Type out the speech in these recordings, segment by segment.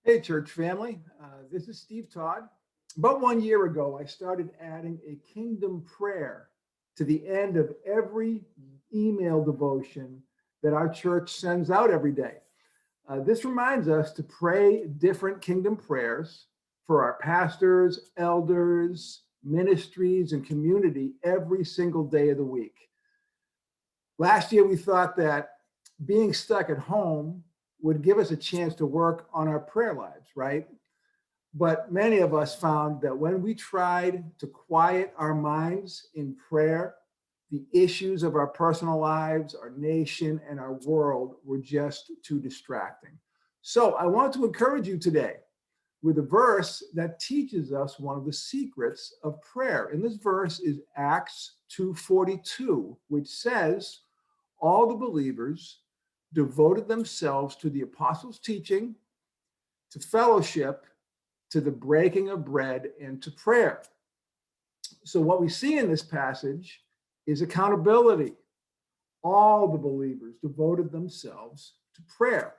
Hey, church family. This is Steve Todd. About 1 year ago, I started adding a kingdom prayer to the end of every email devotion that our church sends out every day. This reminds us to pray different kingdom prayers for our pastors, elders, ministries, and community every single day of the week. Last year, we thought that being stuck at home would give us a chance to work on our prayer lives, right? But many of us found that when we tried to quiet our minds in prayer, the issues of our personal lives, our nation, and our world were just too distracting. So I want to encourage you today with a verse that teaches us one of the secrets of prayer. And this verse is Acts 2:42, which says, all the believers devoted themselves to the apostles' teaching, to fellowship, to the breaking of bread, and to prayer. So what we see in this passage is accountability. All the believers devoted themselves to prayer.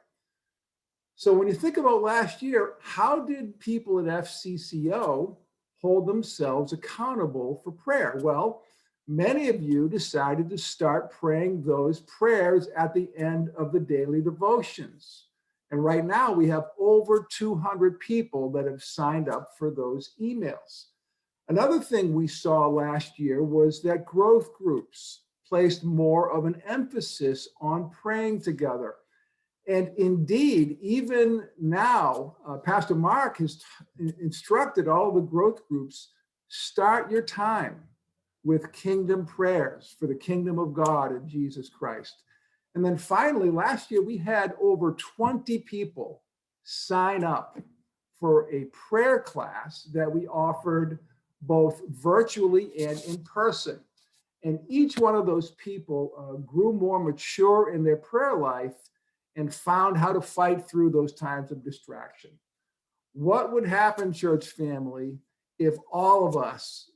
So when you think about last year, how did people at FCCO hold themselves accountable for prayer? Well, many of you decided to start praying those prayers at the end of the daily devotions. And right now we have over 200 people that have signed up for those emails. Another thing we saw last year was that growth groups placed more of an emphasis on praying together. And indeed, even now, Pastor Mark has instructed all the growth groups, start your time with kingdom prayers for the kingdom of God and Jesus Christ. And then finally, last year, we had over 20 people sign up for a prayer class that we offered both virtually and in person. And each one of those people grew more mature in their prayer life and found how to fight through those times of distraction. What would happen, church family, if all of us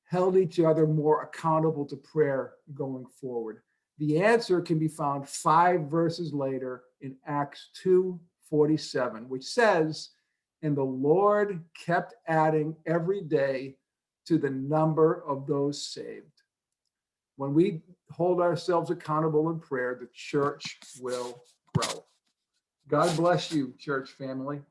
held each other more accountable to prayer going forward? The answer can be found 5 verses later in Acts 2:47, which says, and the Lord kept adding every day to the number of those saved. When we hold ourselves accountable in prayer, the church will grow. God bless you, church family.